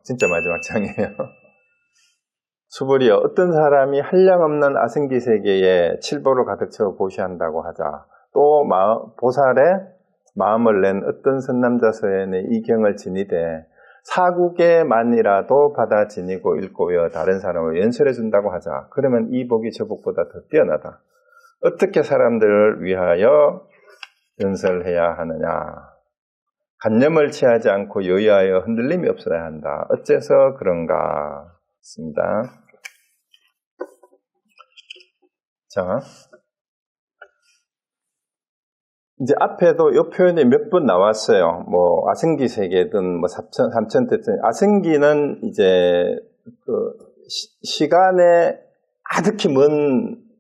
진짜 마지막 장이에요. 수불이여, 어떤 사람이 한량없는 아승기 세계에 칠보를 가득 채워 보시한다고 하자. 또 보살에 마음을 낸 어떤 선남자서에는 이 경을 지니되 사국에만이라도 받아 지니고 읽고 외워 다른 사람을 연설해 준다고 하자. 그러면 이 복이 저 복보다 더 뛰어나다. 어떻게 사람들을 위하여 연설해야 하느냐. 간념을 취하지 않고 여유하여 흔들림이 없어야 한다. 어째서 그런가 있습니다. 자, 이제 앞에도 이 표현이 몇 번 나왔어요. 뭐 아승기 세계든 뭐 삼천대든, 아승기는 이제 그 시간에 아득히 먼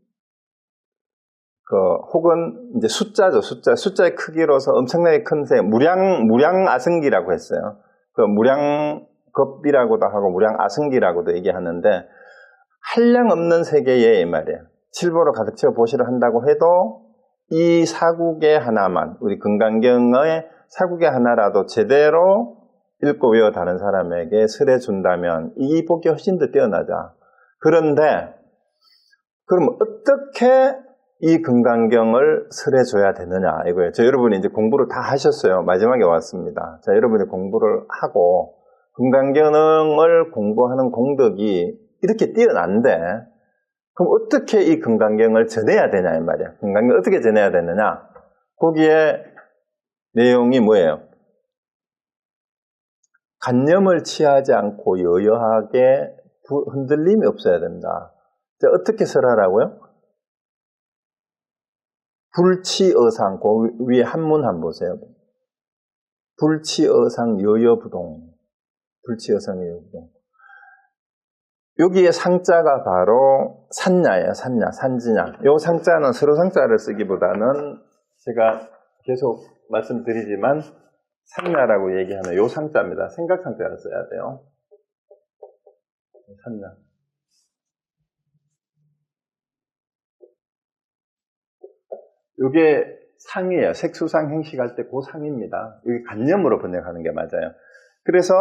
혹은 이제 숫자죠. 숫자의 크기로서 엄청나게 큰 세, 무량 아승기라고 했어요. 그 무량겁이라고도 하고 무량 아승기라고도 얘기하는데, 한량 없는 세계에 이 말이에요. 칠보로 가득 채워 보시려 한다고 해도 이 사국의 하나만, 우리 금강경의 사국의 하나라도 제대로 읽고 외워 다른 사람에게 설해 준다면 이 복이 훨씬 더 뛰어나자. 그런데 그럼 어떻게 이 금강경을 설해줘야 되느냐 이거예요. 여러분이 이제 공부를 다 하셨어요. 마지막에 왔습니다. 자, 여러분이 공부를 하고 금강경을 공부하는 공덕이 이렇게 뛰어난데, 그럼 어떻게 이 금강경을 전해야 되냐 이 말이야. 금강경을 어떻게 전해야 되느냐. 거기에 내용이 뭐예요? 간념을 취하지 않고 여여하게 흔들림이 없어야 된다. 자, 어떻게 설하라고요? 불치어상, 그 위에 한문 한번 보세요. 불치어상 여여부동. 불치어상 여여부동. 여기에 상자가 바로 산야예요. 산지냐. 요 상자는 서로 상자를 쓰기보다는 제가 계속 말씀드리지만 산야라고 얘기하는 요 상자입니다. 생각 상자를 써야 돼요. 산야. 요게 상이에요. 색수상 행식할 때 그 상입니다. 여기 간념으로 번역하는 게 맞아요. 그래서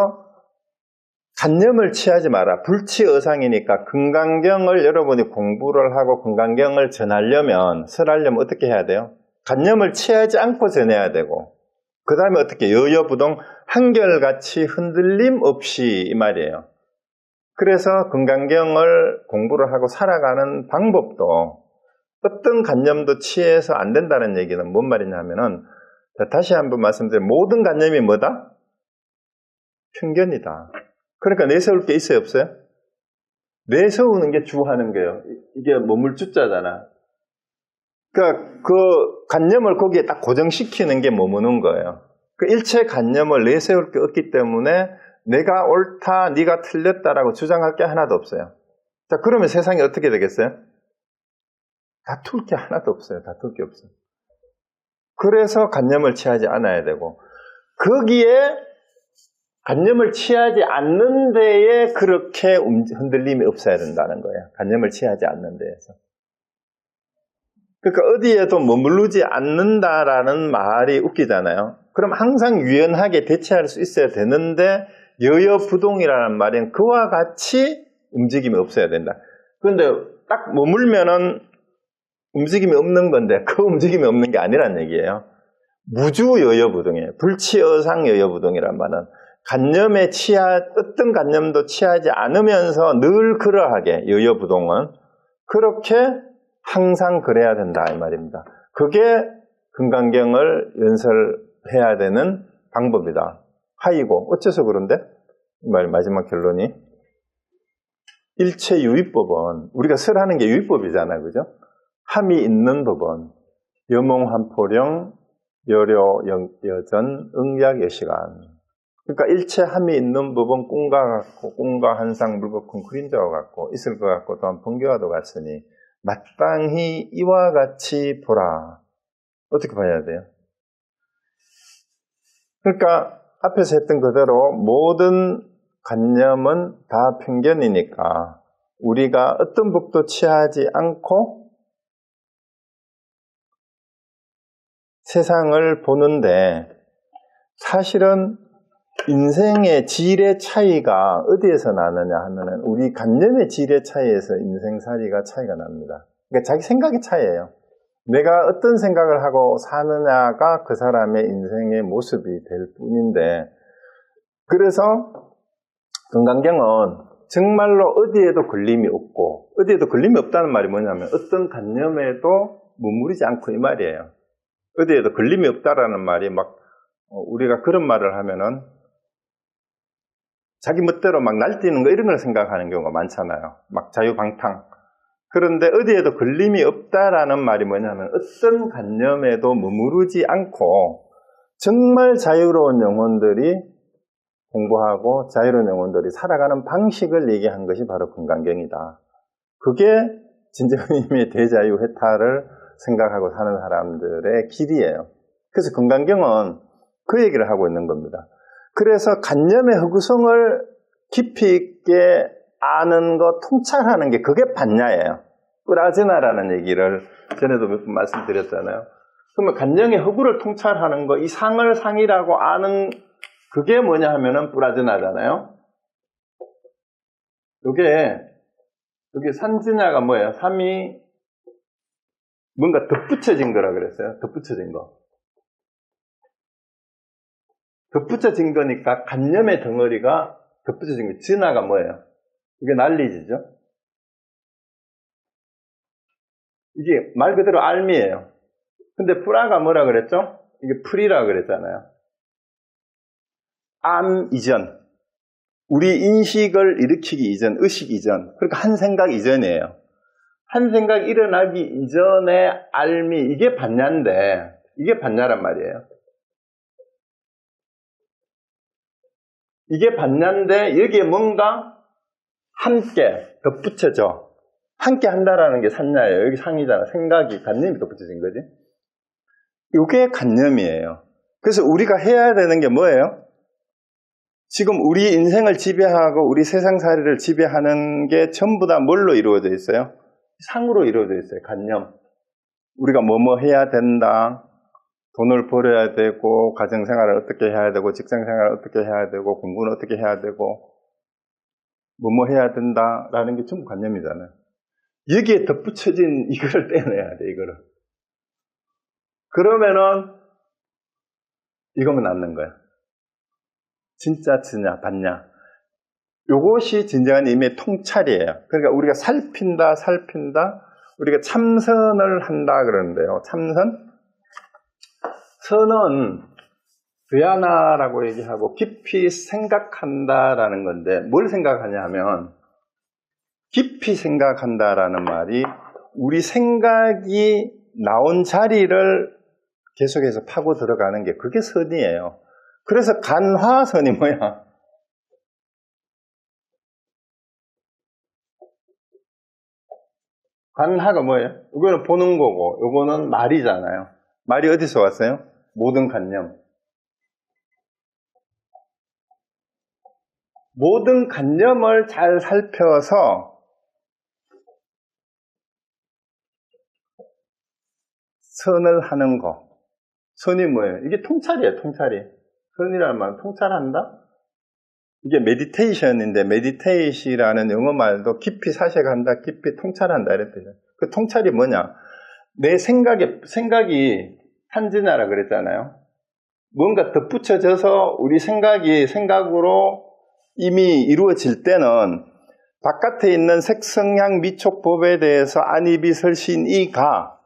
간념을 취하지 마라. 불치어상이니까 금강경을 여러분이 공부를 하고 금강경을 전하려면, 설하려면 어떻게 해야 돼요? 간념을 취하지 않고 전해야 되고, 그 다음에 어떻게 여여부동 한결같이 흔들림 없이 이 말이에요. 그래서 금강경을 공부를 하고 살아가는 방법도 어떤 간념도 취해서 안 된다는 얘기는 뭔 말이냐면은, 다시 한번 말씀드리면 모든 간념이 뭐다? 편견이다. 그러니까 내세울 게 있어요, 없어요? 내세우는 게 주하는 거예요. 이게 머물주자잖아. 그러니까 그 간념을 거기에 딱 고정시키는 게 머무는 거예요. 그 일체 간념을 내세울 게 없기 때문에 내가 옳다, 네가 틀렸다라고 주장할 게 하나도 없어요. 자, 그러면 세상이 어떻게 되겠어요? 다툴 게 하나도 없어요. 다툴 게 없어요. 그래서 간념을 취하지 않아야 되고, 거기에 간념을 취하지 않는 데에 그렇게 흔들림이 없어야 된다는 거예요. 간념을 취하지 않는 데에서. 그러니까 어디에도 머무르지 않는다라는 말이 웃기잖아요. 그럼 항상 유연하게 대처할 수 있어야 되는데, 여여부동이라는 말은 그와 같이 움직임이 없어야 된다. 그런데 딱 머물면은 움직임이 없는 건데, 그 움직임이 없는 게 아니란 얘기예요. 무주여여부동이에요. 불치어상여여부동이란 말은 간념에 어떤 간념도 취하지 않으면서 늘 그러하게, 여여부동은 그렇게 항상 그래야 된다 이 말입니다. 그게 금강경을 연설해야 되는 방법이다. 하이고, 어째서 그런데? 이 말 마지막 결론이, 일체 유의법은, 우리가 설하는 게 유의법이잖아요, 그죠? 함이 있는 법은 여몽한포령 여려 여전 응약 여시간. 그러니까 일체 함이 있는 법은 꿈과 같고, 꿈과 한상 물거큰 그림자와 같고 있을 것 같고 또한 번개와도 같으니 마땅히 이와 같이 보라. 어떻게 봐야 돼요? 그러니까 앞에서 했던 그대로 모든 관념은 다 편견이니까 우리가 어떤 법도 취하지 않고 세상을 보는데, 사실은 인생의 질의 차이가 어디에서 나느냐 하면은 우리 관념의 질의 차이에서 인생살이가 차이가 납니다. 그러니까 자기 생각의 차이예요. 내가 어떤 생각을 하고 사느냐가 그 사람의 인생의 모습이 될 뿐인데, 그래서 금강경은 정말로 어디에도 걸림이 없고, 어디에도 걸림이 없다는 말이 뭐냐면 어떤 관념에도 머무르지 않고 이 말이에요. 어디에도 걸림이 없다라는 말이 막 우리가 그런 말을 하면은 자기 멋대로 막 날뛰는 거 이런 걸 생각하는 경우가 많잖아요. 막 자유방탕. 그런데 어디에도 걸림이 없다라는 말이 뭐냐면 어떤 관념에도 머무르지 않고 정말 자유로운 영혼들이 공부하고 자유로운 영혼들이 살아가는 방식을 얘기한 것이 바로 금강경이다. 그게 진정님의 대자유회탈을 생각하고 사는 사람들의 길이에요. 그래서 금강경은 그 얘기를 하고 있는 겁니다. 그래서 관념의 허구성을 깊이 있게 아는 것, 통찰하는 게 그게 반야예요. 뿌라지나라는 얘기를 전에도 몇 번 말씀드렸잖아요. 그러면 관념의 허구를 통찰하는 거, 이 상을 상이라고 아는 그게 뭐냐 하면은 뿌라지나잖아요. 여기 산지냐가 뭐예요? 삼이 뭔가 덧붙여진 거라 그랬어요. 덧붙여진 거. 덧붙여진 거니까 관념의 덩어리가 덧붙여진 거. 진화가 뭐예요? 이게 난리지죠? 이게 말 그대로 알미예요. 근데 뿌라가 뭐라 그랬죠? 이게 풀이라 그랬잖아요. 암 이전. 우리 인식을 일으키기 이전, 의식 이전. 그러니까 한 생각 이전이에요. 한 생각 일어나기 이전에 알미, 이게 반야인데, 이게 반야란 말이에요. 이게 반야인데, 여기에 뭔가 함께 덧붙여져. 함께 한다라는 게 산야예요. 여기 상이잖아. 생각이, 관념이 덧붙여진 거지. 이게 관념이에요. 그래서 우리가 해야 되는 게 뭐예요? 지금 우리 인생을 지배하고 우리 세상살이를 지배하는 게 전부 다 뭘로 이루어져 있어요? 상으로 이루어져 있어요. 관념. 우리가 뭐뭐 해야 된다. 돈을 벌어야 되고, 가정생활을 어떻게 해야 되고, 직장생활을 어떻게 해야 되고, 공부는 어떻게 해야 되고, 뭐뭐 해야 된다라는 게 전부 관념이잖아요. 여기에 덧붙여진 이거를 떼내야 돼, 이거를. 그러면은 이거면 낫는 거야. 진짜 지냐, 받냐. 요것이 진정한 의미의 통찰이에요. 그러니까 우리가 살핀다, 우리가 참선을 한다 그러는데요. 참선? 선은 드야나라고 얘기하고 깊이 생각한다라는 건데, 뭘 생각하냐 하면, 깊이 생각한다라는 말이 우리 생각이 나온 자리를 계속해서 파고 들어가는 게 그게 선이에요. 그래서 간화선이 뭐야? 간화가 뭐예요? 이거는 보는 거고, 이거는 말이잖아요. 말이 어디서 왔어요? 모든 관념. 모든 관념을 잘 살펴서 선을 하는 거. 선이 뭐예요? 이게 통찰이에요, 통찰이. 선이라는 말은 통찰한다? 이게 메디테이션인데, 메디테이션이라는 영어 말도 깊이 사색한다, 깊이 통찰한다, 이런 뜻이에요. 그 통찰이 뭐냐? 내 생각이 산지나라 그랬잖아요. 뭔가 덧붙여져서 우리 생각으로 이미 이루어질 때는 바깥에 있는 색성향 미촉법에 대해서 안이비 설신이가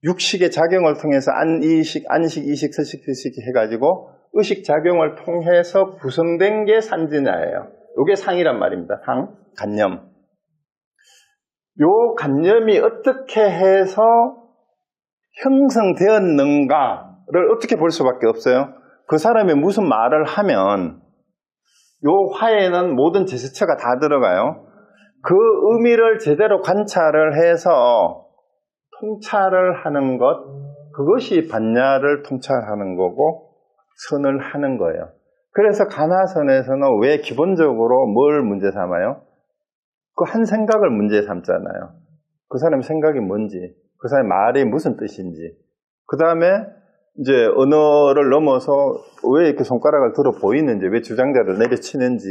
육식의 작용을 통해서 안이식, 안식, 이식, 설식, 휴식 해가지고 의식작용을 통해서 구성된 게 산지냐예요. 이게 상이란 말입니다. 상, 관념. 요 관념이 어떻게 해서 형성되었는가를 어떻게 볼 수밖에 없어요. 그 사람이 무슨 말을 하면 요 화에는 모든 제스처가 다 들어가요. 그 의미를 제대로 관찰을 해서 통찰을 하는 것, 그것이 반야를 통찰하는 거고 선을 하는 거예요. 그래서 간화선에서는 왜 기본적으로 뭘 문제 삼아요? 그 한 생각을 문제 삼잖아요. 그 사람의 생각이 뭔지, 그 사람의 말이 무슨 뜻인지, 그 다음에 이제 언어를 넘어서 왜 이렇게 손가락을 들어 보이는지, 왜 주장자를 내려치는지,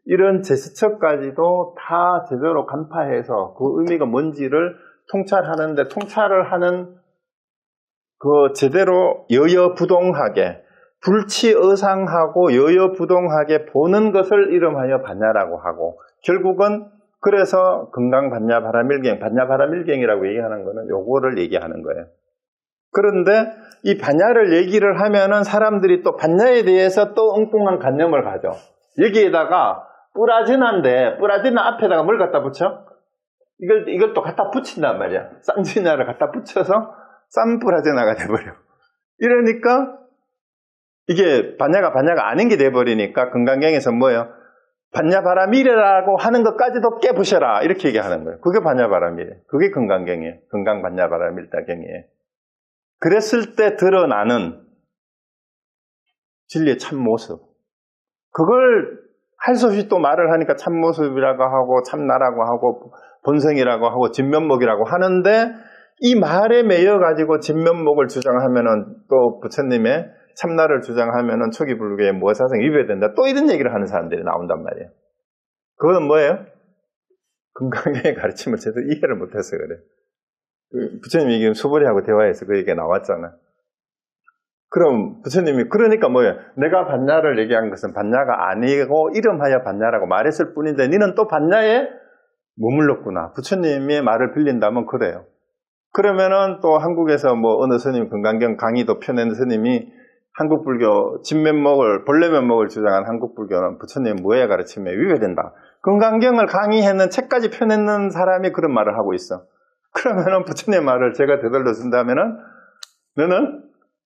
이런 제스처까지도 다 제대로 간파해서 그 의미가 뭔지를 통찰하는데, 통찰을 하는 그 제대로 여여부동하게, 불치의상하고 여여부동하게 보는 것을 이름하여 반야라고 하고, 결국은 그래서 금강반야 바라밀경, 반야 바라밀경이라고 얘기하는 거는 요거를 얘기하는 거예요. 그런데 이 반야를 얘기를 하면은 사람들이 또 반야에 대해서 또 엉뚱한 관념을 가져. 여기에다가 뿌라지나인데, 뿌라지나 앞에다가 뭘 갖다 붙여? 이걸 또 갖다 붙인단 말이야. 쌍지냐를 갖다 붙여서 쌈뿌라지나가 돼버려. 이러니까 이게 반야가 아닌 게 돼버리니까 금강경에서 뭐예요? 반야바라밀이라고 하는 것까지도 깨부셔라, 이렇게 얘기하는 거예요. 그게 반야바라밀이에요. 그게 금강경이에요. 금강반야바라밀다경이에요. 그랬을 때 드러나는 진리의 참모습, 그걸 할 수 없이 또 말을 하니까 참모습이라고 하고 참나라고 하고 본성이라고 하고 진면목이라고 하는데, 이 말에 매여가지고 진면목을 주장하면은, 또 부처님의 참나를 주장하면은 초기 불교의 무엇사성이 위배된다, 또 이런 얘기를 하는 사람들이 나온단 말이에요. 그건 뭐예요? 금강경의 가르침을 제대로 이해를 못해서 그래. 부처님이 지금 수보리하고 대화해서 그 얘기가 나왔잖아. 그럼 부처님이 그러니까 뭐예요? 내가 반야를 얘기한 것은 반야가 아니고 이름하여 반야라고 말했을 뿐인데 너는 또 반야에 머물렀구나. 부처님의 말을 빌린다면 그래요. 그러면은 또 한국에서 뭐 어느 스님, 금강경 강의도 펴낸 스님이 한국불교 진면목을, 본래면목을 주장한 한국불교는 부처님 무예 가르침에 위배된다. 금강경을 강의했는 책까지 펴내는 사람이 그런 말을 하고 있어. 그러면은 부처님의 말을 제가 되돌려 준다면은, 너는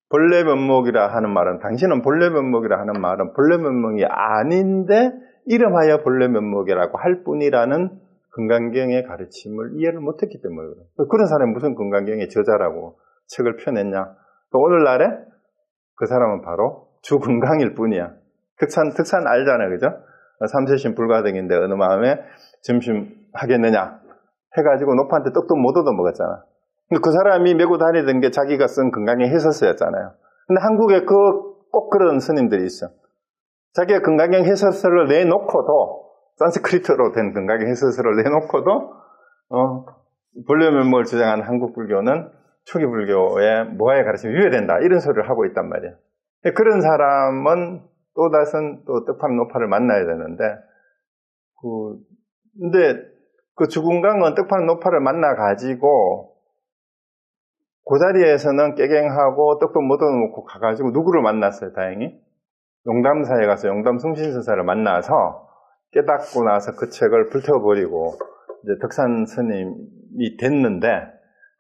본래면목이라 하는 말은, 당신은 본래면목이라 하는 말은 본래면목이 아닌데 이름하여 본래면목이라고 할 뿐이라는 금강경의 가르침을 이해를 못했기 때문에 그래요. 그런 사람이 무슨 금강경의 저자라고 책을 펴냈냐? 또 오늘날에 그 사람은 바로 주금강일 뿐이야. 특산 알잖아요, 그죠? 삼세신 불가등인데 어느 마음에 점심 하겠느냐 해가지고 노파한테 떡도 못 얻어먹었잖아. 근데 그 사람이 메고 다니던 게 자기가 쓴 금강경 해설서였잖아요. 근데 한국에 꼭 그런 스님들이 있어. 자기가 금강경 해설서를 내놓고도, 산스크리트로 된 금강경 해설서를 내놓고도 본래면목을 주장한 한국불교는 초기 불교의 모아의 가르침이 위배된다, 이런 소리를 하고 있단 말이야. 그런 사람은 또 다른 또 뜻판 노파를 만나야 되는데, 근데 그 주금강은 뜻판 노파를 만나가지고 그 자리에서는 깨갱하고 떡도 못 얻어먹고 가가지고 누구를 만났어요, 다행히? 용담사에 가서 용담 숭신선사를 만나서 깨닫고 나서 그 책을 불태워버리고 이제 덕산 스님이 됐는데,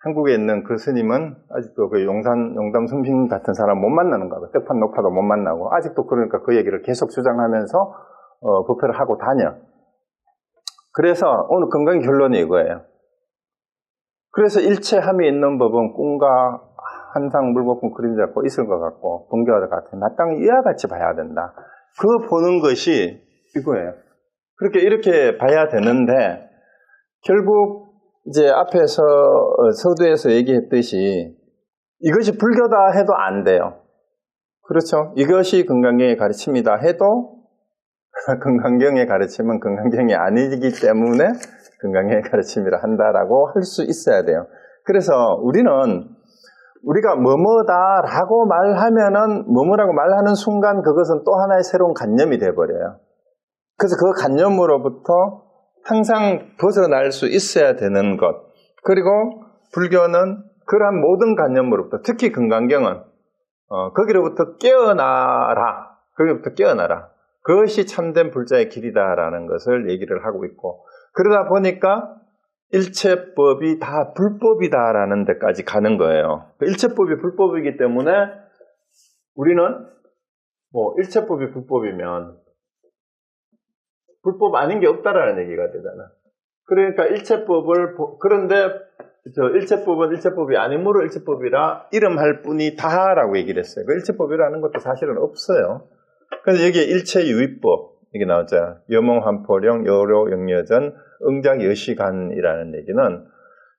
한국에 있는 그 스님은 아직도 그 용담 숭신 같은 사람 못 만나는 거고, 떡판 노파도 못 만나고, 아직도 그러니까 그 얘기를 계속 주장하면서 부패를 하고 다녀. 그래서 오늘 건강 결론이 이거예요. 그래서 일체함이 있는 법은 꿈과 한상, 물거품, 그림자 고 있을 것 같고 번개와 같은 마땅히 이와 같이 봐야 된다. 그 보는 것이 이거예요. 그렇게 이렇게 봐야 되는데, 결국 이제 앞에서 서두에서 얘기했듯이 이것이 불교다 해도 안 돼요. 그렇죠? 이것이 금강경의 가르침이다 해도 금강경의 가르침은 금강경이 아니기 때문에 금강경의 가르침이라 한다라고 할 수 있어야 돼요. 그래서 우리가 뭐뭐다라고 말하면은, 뭐뭐라고 말하는 순간 그것은 또 하나의 새로운 관념이 돼버려요. 그래서 그 관념으로부터 항상 벗어날 수 있어야 되는 것. 그리고 불교는 그러한 모든 관념으로부터, 특히 금강경은 거기로부터 깨어나라. 그것이 참된 불자의 길이다라는 것을 얘기를 하고 있고, 그러다 보니까 일체법이 다 불법이다라는 데까지 가는 거예요. 일체법이 불법이기 때문에 우리는 일체법이 불법이면 불법 아닌 게 없다라는 얘기가 되잖아. 그러니까 그런데 일체법은 일체법이 아니므로 일체법이라 이름할 뿐이다라고 얘기를 했어요. 그 일체법이라는 것도 사실은 없어요. 그래서 여기에 일체유의법 이게 나왔잖아요. 여몽환포령, 여로, 영여전, 응작, 여시간이라는 얘기는,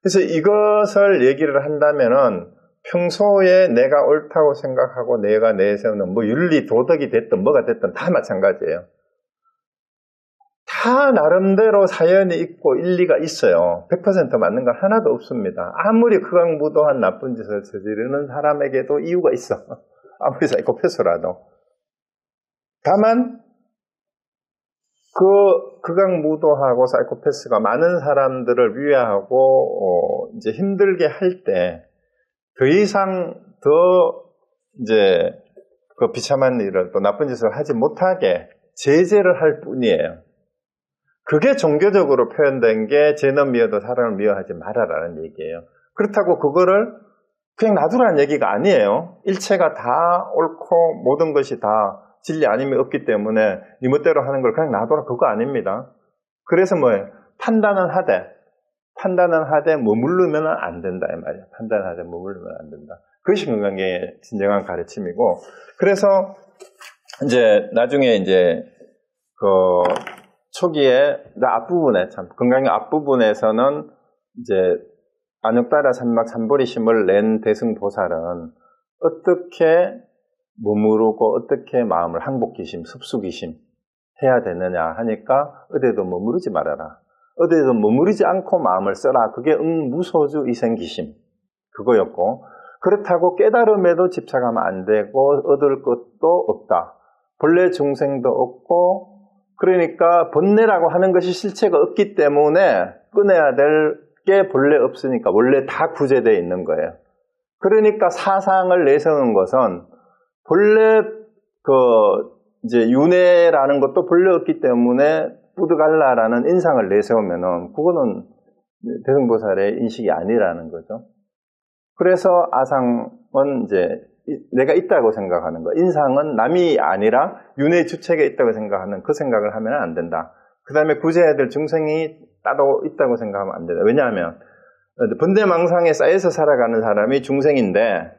그래서 이것을 얘기를 한다면은 평소에 내가 옳다고 생각하고 내가 내세우는 뭐 윤리, 도덕이 됐든 뭐가 됐든 다 마찬가지예요. 다 나름대로 사연이 있고 일리가 있어요. 100% 맞는 건 하나도 없습니다. 아무리 극악무도한 나쁜 짓을 저지르는 사람에게도 이유가 있어. 아무리 사이코패스라도. 다만 그 극악무도하고 사이코패스가 많은 사람들을 위해하고 이제 힘들게 할 때 더 이상 더 이제 그 비참한 일을 또 나쁜 짓을 하지 못하게 제재를 할 뿐이에요. 그게 종교적으로 표현된 게 죄는 미워도 사람을 미워하지 말아라는 얘기예요. 그렇다고 그거를 그냥 놔두라는 얘기가 아니에요. 일체가 다 옳고 모든 것이 다 진리 아님이 없기 때문에 네 멋대로 하는 걸 그냥 놔둬라 그거 아닙니다. 그래서 뭐예요? 판단은 하되 머무르면 안 된다 이 말이에요. 판단하되 머무르면 안 된다. 그것이 건강의 진정한 가르침이고, 그래서 이제 나중에 이제 그 초기에 앞부분에 참 건강의 앞부분에서는 이제 안육따라 삼막 삼보리심을 낸 대승보살은 어떻게 머무르고 어떻게 마음을 항복기심, 습수기심 해야 되느냐 하니까 어디에도 머무르지 말아라. 어디에도 머무르지 않고 마음을 써라. 그게 무소주 이생기심 그거였고, 그렇다고 깨달음에도 집착하면 안 되고 얻을 것도 없다. 본래 중생도 없고, 그러니까 번뇌라고 하는 것이 실체가 없기 때문에 끊어야 될 게 본래 없으니까 원래 다 구제되어 있는 거예요. 그러니까 사상을 내세우는 것은 본래 이제 윤회라는 것도 본래 없기 때문에 뿌드갈라라는 인상을 내세우면은 그거는 대승보살의 인식이 아니라는 거죠. 그래서 아상은 이제 내가 있다고 생각하는 거, 인상은 남이 아니라 윤회의 주체가 있다고 생각하는 그 생각을 하면 안 된다. 그 다음에 구제해야 될 중생이 따로 있다고 생각하면 안 된다. 왜냐하면 번뇌망상에 쌓여서 살아가는 사람이 중생인데,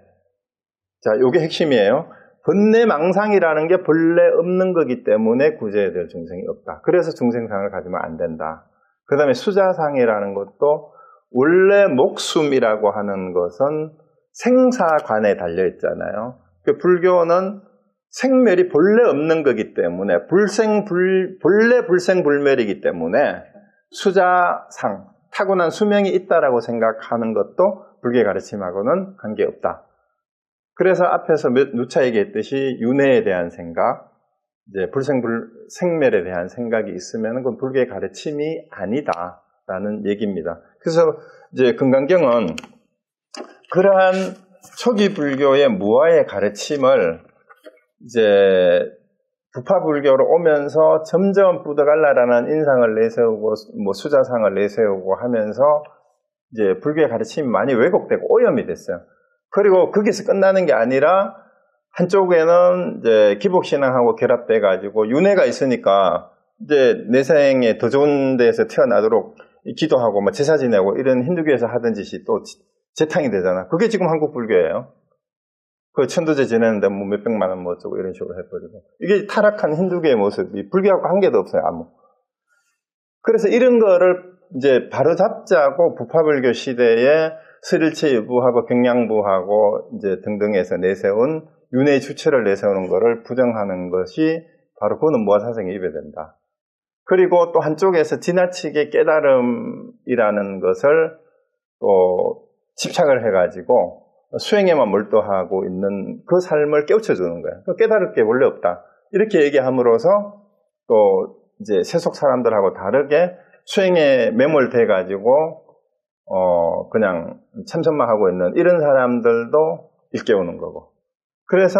자, 요게 핵심이에요. 번뇌망상이라는 게 본래 없는 거기 때문에 구제해야 될 중생이 없다. 그래서 중생상을 가지면 안 된다. 그 다음에 수자상이라는 것도 원래 목숨이라고 하는 것은 생사관에 달려있잖아요. 불교는 생멸이 본래 없는 거기 때문에 본래 불생불멸이기 때문에 수자상, 타고난 수명이 있다라고 생각하는 것도 불교의 가르침하고는 관계없다. 그래서 앞에서 누차 얘기했듯이 윤회에 대한 생각, 이제 생멸에 대한 생각이 있으면 그건 불교의 가르침이 아니다라는 얘기입니다. 그래서 이제 금강경은 그러한 초기 불교의 무아의 가르침을 이제 부파불교로 오면서 점점 뿌드갈라라는 인상을 내세우고 뭐 수자상을 내세우고 하면서 이제 불교의 가르침이 많이 왜곡되고 오염이 됐어요. 그리고 거기서 끝나는 게 아니라 한쪽에는 이제 기복신앙하고 결합돼 가지고 윤회가 있으니까 이제 내 생에 더 좋은 데에서 태어나도록 기도하고 뭐 제사 지내고 이런 힌두교에서 하던 짓이 또 재탕이 되잖아. 그게 지금 한국 불교예요. 그 천도제 지내는데 뭐 몇백만 원 뭐 어쩌고 이런 식으로 해버리고. 이게 타락한 힌두교의 모습이 불교하고 관계도 없어요, 아무. 그래서 이런 거를 이제 바로잡자고 부파불교 시대에 설일체 유부하고 경량부하고 이제 등등에서 내세운 윤회의 주체를 내세우는 거를 부정하는 것이 바로 그거는 무아사상에 입에된다. 그리고 또 한쪽에서 지나치게 깨달음이라는 것을 또 집착을 해가지고 수행에만 몰두하고 있는 그 삶을 깨우쳐주는 거예요. 깨달을 게 원래 없다. 이렇게 얘기함으로써 또 이제 세속 사람들하고 다르게 수행에 매몰돼가지고 그냥 참선만 하고 있는 이런 사람들도 일깨우는 거고. 그래서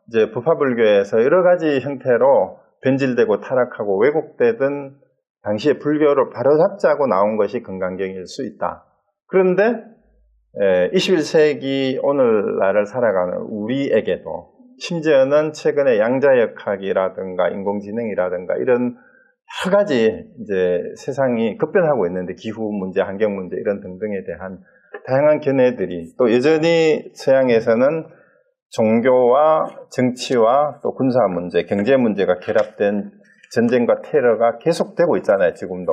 이제 부파불교에서 여러 가지 형태로 변질되고 타락하고 왜곡되던 당시의 불교를 바로잡자고 나온 것이 금강경일 수 있다. 그런데 21세기 오늘날을 살아가는 우리에게도 심지어는 최근에 양자역학이라든가 인공지능이라든가 이런 여러 가지 이제 세상이 급변하고 있는데 기후 문제, 환경 문제 이런 등등에 대한 다양한 견해들이 또 여전히 서양에서는 종교와 정치와 또 군사 문제, 경제 문제가 결합된 전쟁과 테러가 계속되고 있잖아요, 지금도.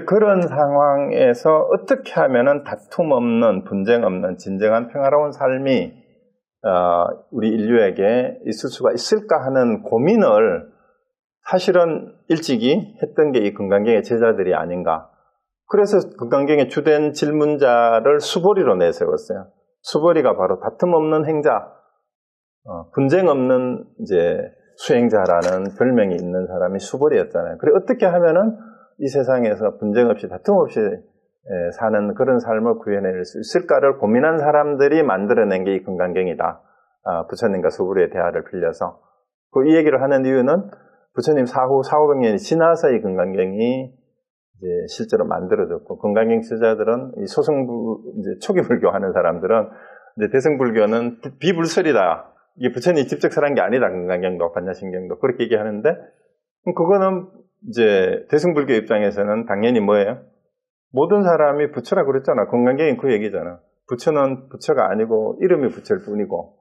그런 상황에서 어떻게 하면은 다툼 없는, 분쟁 없는 진정한 평화로운 삶이 우리 인류에게 있을 수가 있을까 하는 고민을 사실은 일찍이 했던 게 이 금강경의 제자들이 아닌가. 그래서 금강경의 주된 질문자를 수보리로 내세웠어요. 수보리가 바로 다툼 없는 행자, 분쟁 없는 이제 수행자라는 별명이 있는 사람이 수보리였잖아요. 그래 어떻게 하면은 이 세상에서 분쟁 없이 다툼 없이 사는 그런 삶을 구현해낼 수 있을까를 고민한 사람들이 만들어낸 게 이 금강경이다. 부처님과 수보리의 대화를 빌려서 이 얘기를 하는 이유는 부처님 사후 400~500년이 지나서 이 금강경이 이제 실제로 만들어졌고, 금강경 제자들은 이 이제 초기 불교 하는 사람들은 이제 대승불교는 비불설이다. 이게 부처님이 직접 설한 게 아니다. 금강경도 반야심경도 그렇게 얘기하는데, 그거는 이제 대승불교 입장에서는 당연히 뭐예요? 모든 사람이 부처라 그랬잖아. 금강경이 그 얘기잖아. 부처는 부처가 아니고 이름이 부처일 뿐이고,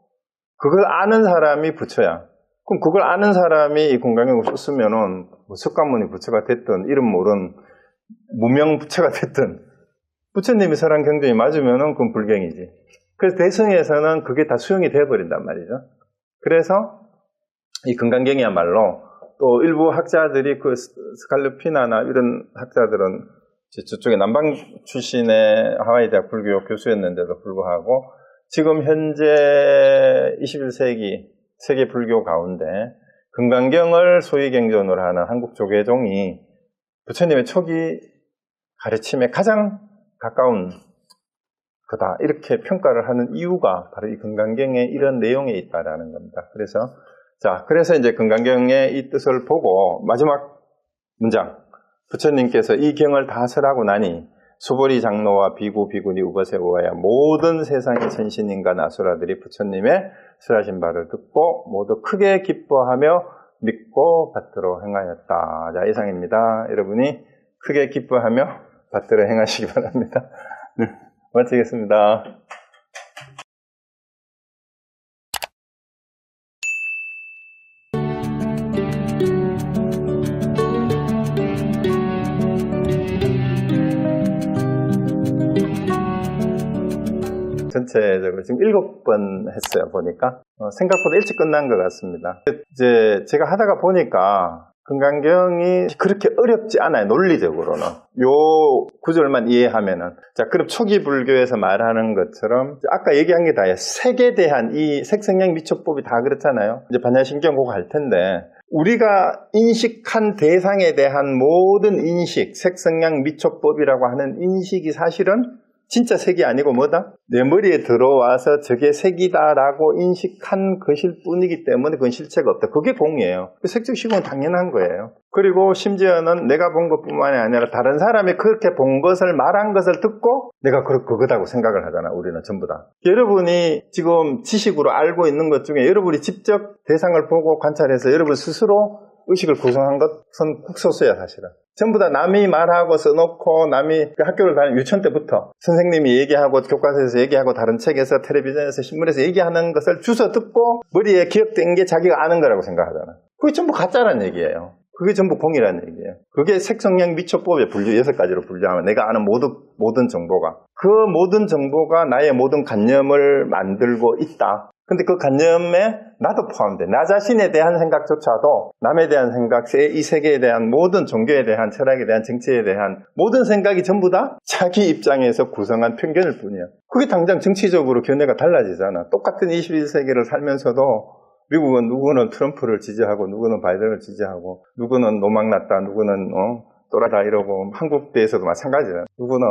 그걸 아는 사람이 부처야. 그럼 그걸 아는 사람이 이 금강경을 썼으면은 뭐 석가모니 부처가 됐든 이름 모른 무명 부처가 됐든 부처님이 설한 경전이 맞으면은 그건 불경이지. 그래서 대승에서는 그게 다 수용이 되어버린단 말이죠. 그래서 이 금강경이야말로 또 일부 학자들이 그 스칼르피나나 이런 학자들은 저쪽에 남방 출신의 하와이 대학 불교 교수였는데도 불구하고 지금 현재 21세기 세계 불교 가운데 금강경을 소위 경전으로 하는 한국 조계종이 부처님의 초기 가르침에 가장 가까운 거다 이렇게 평가를 하는 이유가 바로 이 금강경의 이런 내용에 있다라는 겁니다. 그래서 이제 금강경의 이 뜻을 보고 마지막 문장, 부처님께서 이 경을 다 설하고 나니 수보리 장로와 비구, 비구니, 우버세, 우아야 모든 세상의 천신인가 나수라들이 부처님의 설하신 바를 듣고 모두 크게 기뻐하며 믿고 받들어 행하였다. 자, 이상입니다. 여러분이 크게 기뻐하며 받들어 행하시기 바랍니다. 마치겠습니다. 전체적으로 지금 7번 했어요, 보니까. 생각보다 일찍 끝난 것 같습니다. 이제 제가 하다가 보니까 금강경이 그렇게 어렵지 않아요, 논리적으로는. 요 구절만 이해하면은. 자, 그럼 초기 불교에서 말하는 것처럼, 아까 얘기한 게 다예요. 색에 대한 이 색성량 미초법이 다 그렇잖아요. 이제 반야심경 그거 할 텐데, 우리가 인식한 대상에 대한 모든 인식, 색성량 미초법이라고 하는 인식이 사실은 진짜 색이 아니고 뭐다? 내 머리에 들어와서 저게 색이다라고 인식한 것일 뿐이기 때문에 그건 실체가 없다. 그게 공이에요. 색적 시공은 당연한 거예요. 그리고 심지어는 내가 본 것뿐만이 아니라 다른 사람이 그렇게 본 것을 말한 것을 듣고 내가 그거다고 생각을 하잖아. 우리는 전부 다. 여러분이 지금 지식으로 알고 있는 것 중에 여러분이 직접 대상을 보고 관찰해서 여러분 스스로 의식을 구성한 것은 국소수야, 사실은. 전부 다 남이 말하고 써놓고 남이 학교를 다니는 유치원 때부터 선생님이 얘기하고 교과서에서 얘기하고 다른 책에서 텔레비전에서 신문에서 얘기하는 것을 주워 듣고 머리에 기억된 게 자기가 아는 거라고 생각하잖아. 그게 전부 가짜라는 얘기예요. 그게 전부 공이라는 얘기예요. 그게 색성량 미초법의 분류 6가지로 분류하면 내가 아는 모든 정보가 그 모든 정보가 나의 모든 관념을 만들고 있다. 근데 그 관념에 나도 포함돼. 나 자신에 대한 생각조차도 남에 대한 생각, 이 세계에 대한 모든 종교에 대한 철학에 대한 정치에 대한 모든 생각이 전부 다 자기 입장에서 구성한 편견일 뿐이야. 그게 당장 정치적으로 견해가 달라지잖아. 똑같은 21세기를 살면서도 미국은 누구는 트럼프를 지지하고 누구는 바이든을 지지하고 누구는 노망났다, 누구는 또라다 이러고 한국 대에서도 마찬가지잖아. 누구는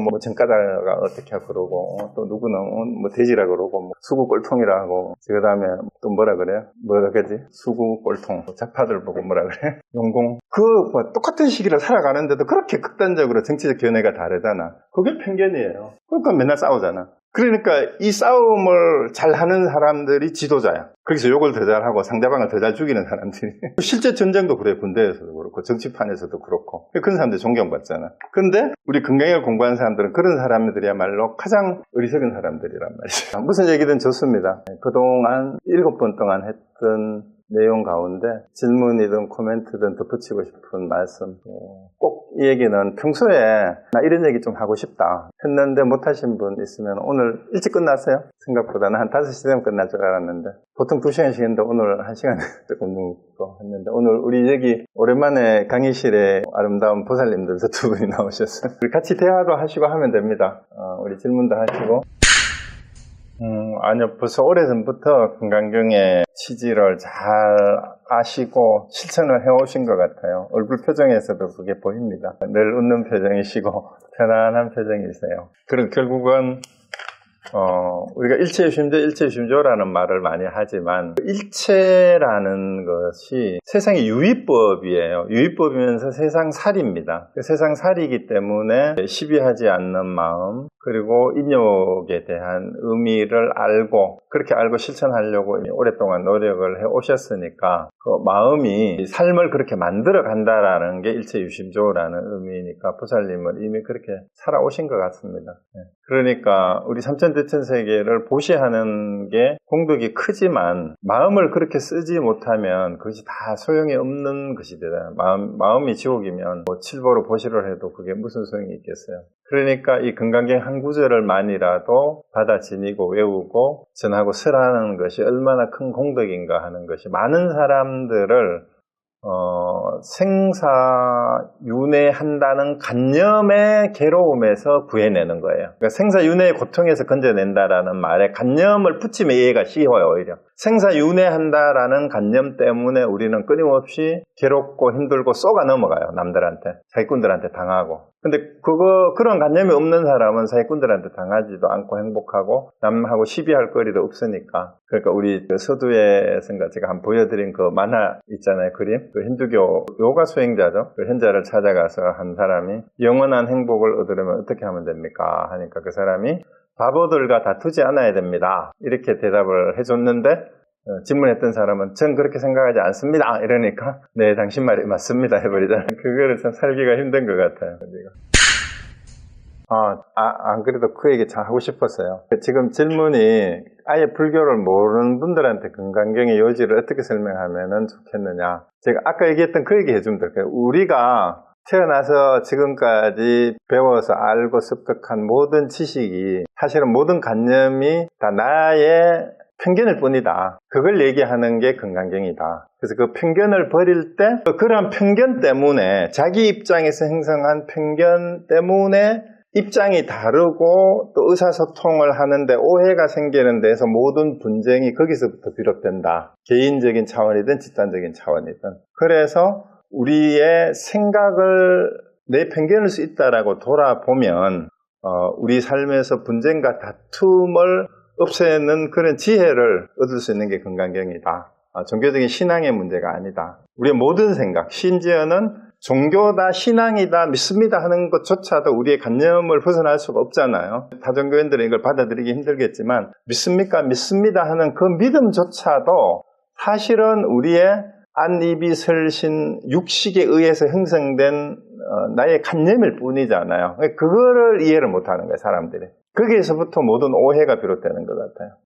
뭐 정가다가 어떻게 하고 그러고 또 누구는 뭐 돼지라 그러고 뭐 수구 꼴통이라 하고 그 다음에 또 뭐라 그래요? 뭐라 그러지? 수구 꼴통 좌파들 보고 뭐라 그래? 용공 뭐 똑같은 시기를 살아가는데도 그렇게 극단적으로 정치적 견해가 다르잖아. 그게 편견이에요. 그러니까 맨날 싸우잖아. 그러니까 이 싸움을 잘하는 사람들이 지도자야. 거기서 욕을 더 잘하고 상대방을 더 잘 죽이는 사람들이. 실제 전쟁도 그래. 군대에서도 그렇고 정치판에서도 그렇고. 그런 사람들 존경받잖아. 근데 우리 금강경을 공부하는 사람들은 그런 사람들이야말로 가장 어리석은 사람들이란 말이죠. 무슨 얘기든 좋습니다. 그동안 7번 동안 했던 내용 가운데 질문이든 코멘트든 덧붙이고 싶은 말씀, 꼭 이 얘기는 평소에 나 이런 얘기 좀 하고 싶다 했는데 못하신 분 있으면 오늘 일찍 끝났어요. 생각보다는 한 5시 되면 끝날 줄 알았는데 보통 2시간씩 했는데 오늘 1시간 조금 넘고 했는데 오늘 우리 여기 오랜만에 강의실에 아름다운 보살님들도 2분이 나오셨어요. 우리 같이 대화도 하시고 하면 됩니다. 우리 질문도 하시고. 아니요, 벌써 오래전부터 금강경의 취지를 잘 아시고 실천을 해오신 것 같아요. 얼굴 표정에서도 그게 보입니다. 늘 웃는 표정이시고 편안한 표정이세요. 그리고 결국은 우리가 일체유심조라는 말을 많이 하지만 일체라는 것이 세상의 유의법이에요. 유의법이면서 세상살이입니다. 세상살이기 때문에 시비하지 않는 마음, 그리고 인욕에 대한 의미를 알고 그렇게 알고 실천하려고 오랫동안 노력을 해 오셨으니까 그 마음이 삶을 그렇게 만들어 간다라는 게 일체유심조라는 의미니까 보살님은 이미 그렇게 살아오신 것 같습니다. 그러니까 우리 삼천대천세계를 보시하는 게 공덕이 크지만 마음을 그렇게 쓰지 못하면 그것이 다 소용이 없는 것이 되잖아요. 마음이 지옥이면 뭐 칠보로 보시를 해도 그게 무슨 소용이 있겠어요. 그러니까 이 금강경 한 구절을만이라도 받아 지니고 외우고 전하고 설하는 것이 얼마나 큰 공덕인가 하는 것이 많은 사람들을 생사윤회한다는 관념의 괴로움에서 구해내는 거예요. 그러니까 생사윤회의 고통에서 건져낸다라는 말에 관념을 붙이면 이해가 쉬워요. 오히려 생사윤회한다라는 관념 때문에 우리는 끊임없이 괴롭고 힘들고 쏘가 넘어가요. 남들한테, 사기꾼들한테 당하고. 근데 그런 관념이 없는 사람은 사기꾼들한테 당하지도 않고 행복하고 남하고 시비할 거리도 없으니까. 그러니까 우리 서두에선가 제가 한번 보여드린 그 만화 있잖아요. 그림. 그 힌두교 요가 수행자죠. 그 현자를 찾아가서 한 사람이 영원한 행복을 얻으려면 어떻게 하면 됩니까? 하니까 그 사람이 바보들과 다투지 않아야 됩니다. 이렇게 대답을 해줬는데 질문했던 사람은 전 그렇게 생각하지 않습니다. 이러니까 네, 당신 말이 맞습니다 해버리잖아요. 그거를 참 살기가 힘든 것 같아요. 안 그래도 그 얘기 참 하고 싶었어요. 지금 질문이 아예 불교를 모르는 분들한테 금강경의 요지를 어떻게 설명하면 좋겠느냐. 제가 아까 얘기했던 그 얘기 해주면 될까요? 우리가 태어나서 지금까지 배워서 알고 습득한 모든 지식이 사실은 모든 관념이 다 나의 편견일 뿐이다. 그걸 얘기하는 게 금강경이다. 그래서 그 편견을 버릴 때 그러한 편견 때문에 자기 입장에서 형성한 편견 때문에 입장이 다르고 또 의사소통을 하는데 오해가 생기는 데서 모든 분쟁이 거기서부터 비롯된다. 개인적인 차원이든 집단적인 차원이든. 그래서 우리의 생각을 내 편견일 수 있다라고 돌아보면 우리 삶에서 분쟁과 다툼을 없애는 그런 지혜를 얻을 수 있는 게 금강경이다. 종교적인 신앙의 문제가 아니다. 우리의 모든 생각, 심지어는 종교다, 신앙이다, 믿습니다 하는 것조차도 우리의 관념을 벗어날 수가 없잖아요. 다종교인들은 이걸 받아들이기 힘들겠지만 믿습니까? 믿습니다 하는 그 믿음조차도 사실은 우리의 안입이 설신 육식에 의해서 형성된 나의 관념일 뿐이잖아요. 그거를 이해를 못하는 거예요, 사람들이. 거기에서부터 모든 오해가 비롯되는 것 같아요.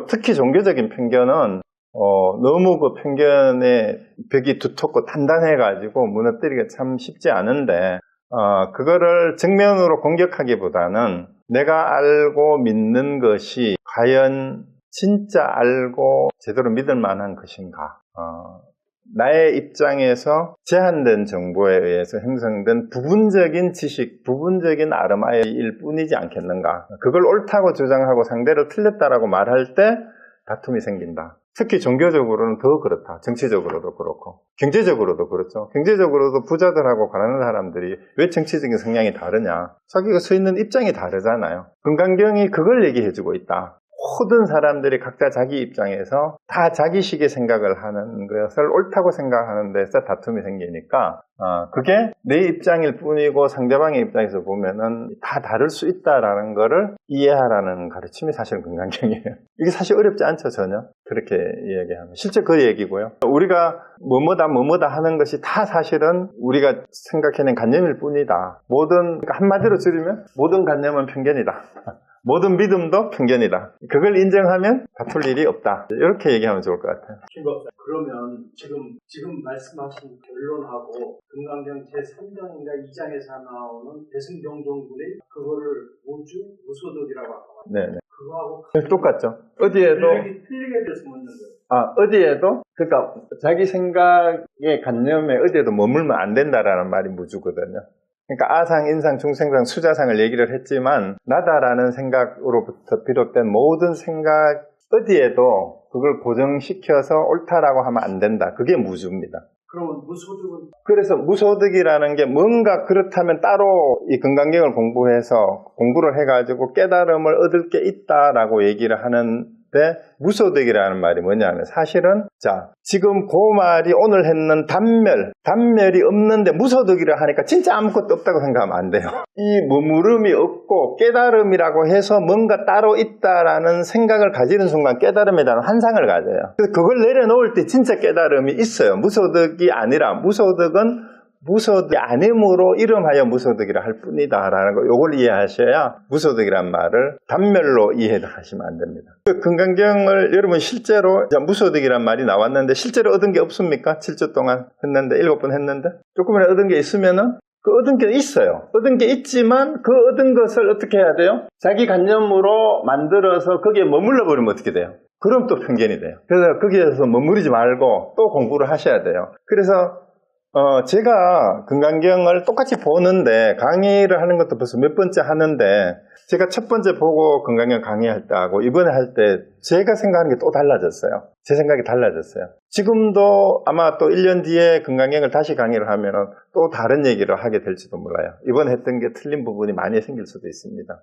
특히 종교적인 편견은 너무 그 편견의 벽이 두텁고 단단해가지고 무너뜨리기가 참 쉽지 않은데 그거를 정면으로 공격하기보다는 내가 알고 믿는 것이 과연 진짜 알고 제대로 믿을 만한 것인가. 나의 입장에서 제한된 정보에 의해서 형성된 부분적인 지식, 부분적인 아름아이일 뿐이지 않겠는가. 그걸 옳다고 주장하고 상대를 틀렸다라고 말할 때 다툼이 생긴다. 특히 종교적으로는 더 그렇다. 정치적으로도 그렇고 경제적으로도 그렇죠. 경제적으로도 부자들하고 가난한 사람들이 왜 정치적인 성향이 다르냐. 자기가 서 있는 입장이 다르잖아요. 금강경이 그걸 얘기해주고 있다. 모든 사람들이 각자 자기 입장에서 다 자기식의 생각을 하는 것을 옳다고 생각하는 데서 다툼이 생기니까 그게 내 입장일 뿐이고 상대방의 입장에서 보면은 다 다를 수 있다라는 거를 이해하라는 가르침이 사실은 금강경이에요. 이게 사실 어렵지 않죠, 전혀. 그렇게 이야기하면. 실제 그 얘기고요. 우리가 뭐뭐다 하는 것이 다 사실은 우리가 생각해낸 관념일 뿐이다. 그러니까 한마디로 줄이면 모든 관념은 편견이다. 모든 믿음도 편견이다. 그걸 인정하면 다툴 일이 없다. 이렇게 얘기하면 좋을 것 같아요. 김 박사, 그러면 지금 말씀하신 결론하고 금강경 제3장인가 2장에서 나오는 대승경종군의 그거를 무소득이라고 하고 네네. 그거하고 똑같죠. 어디에도 틀리게 돼서 묻는 거예요. 어디에도 그러니까 자기 생각의 관념에 어디에도 머물면 안 된다라는 말이 무주거든요. 그러니까 아상, 인상, 중생상, 수자상을 얘기를 했지만 나다라는 생각으로부터 비롯된 모든 생각 어디에도 그걸 고정시켜서 옳다라고 하면 안 된다. 그게 무주입니다. 그러면 무소득은? 그래서 무소득이라는 게 뭔가 그렇다면 따로 이 금강경을 공부를 해가지고 깨달음을 얻을 게 있다라고 얘기를 하는데 무소득이라는 말이 뭐냐면 사실은 지금 그 말이 오늘 했는 단멸이 없는데 무소득이라 하니까 진짜 아무것도 없다고 생각하면 안 돼요. 이 머무름이 없고 깨달음이라고 해서 뭔가 따로 있다라는 생각을 가지는 순간 깨달음에 대한 환상을 가져요. 그래서 그걸 내려놓을 때 진짜 깨달음이 있어요. 무소득이 아니라 무소득은 무소득이 아님으로 이름하여 무소득이라 할 뿐이다라는 거, 요걸 이해하셔야 무소득이란 말을 단멸로 이해하시면 안 됩니다. 그 금강경을 여러분 실제로 무소득이란 말이 나왔는데 실제로 얻은 게 없습니까? 7주 동안 했는데 7번 했는데 조금이라도 얻은 게 있으면은 그 얻은 게 있어요. 얻은 게 있지만 그 얻은 것을 어떻게 해야 돼요? 자기 관념으로 만들어서 거기에 머물러 버리면 어떻게 돼요? 그럼 또 편견이 돼요. 그래서 거기에서 머무르지 말고 또 공부를 하셔야 돼요. 그래서 제가 금강경을 똑같이 보는데 강의를 하는 것도 벌써 몇 번째 하는데 제가 첫 번째 보고 금강경 강의할 때하고 이번에 할 때 제가 생각하는 게 또 달라졌어요. 제 생각이 달라졌어요. 지금도 아마 또 1년 뒤에 금강경을 다시 강의를 하면은 또 다른 얘기를 하게 될지도 몰라요. 이번에 했던 게 틀린 부분이 많이 생길 수도 있습니다.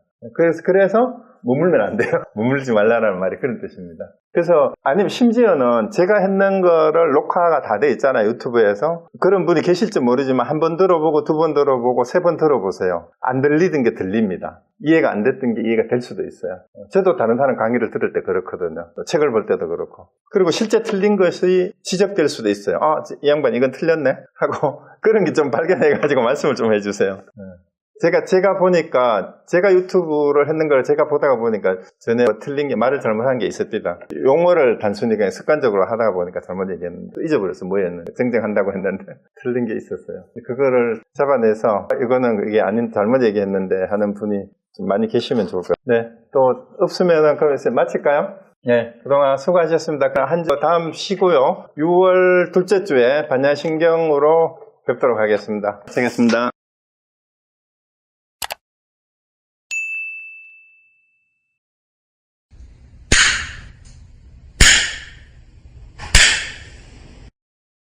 그래서 머물면 안 돼요. 머물지 말라는 말이 그런 뜻입니다. 그래서 아니면 심지어는 제가 했는 거를 녹화가 다 돼 있잖아요. 유튜브에서. 그런 분이 계실지 모르지만 한 번 들어보고 두 번 들어보고 세 번 들어보세요. 안 들리던 게 들립니다. 이해가 안 됐던 게 이해가 될 수도 있어요. 저도 다른 사람 강의를 들을 때 그렇거든요. 책을 볼 때도 그렇고. 그리고 실제 틀린 것이 지적될 수도 있어요. 이 양반 이건 틀렸네 하고 그런 게 좀 발견해가지고 말씀을 좀 해주세요. 제가 보니까 제가 유튜브를 했는 걸 제가 보다가 보니까 전에 틀린 게 말을 잘못한 게 있었습니다. 용어를 단순히 그냥 습관적으로 하다가 보니까 잘못 얘기했는데 잊어버렸어. 뭐였는데 정정한다고 했는데 틀린 게 있었어요. 그거를 잡아내서 이거는 이게 아닌 잘못 얘기했는데 하는 분이 좀 많이 계시면 좋을 것 같아요. 네, 또 없으면은 그럼 이제 마칠까요? 네, 그동안 수고하셨습니다. 한 주 다음 쉬고요. 6월 둘째 주에 반야신경으로 뵙도록 하겠습니다. 고생했습니다.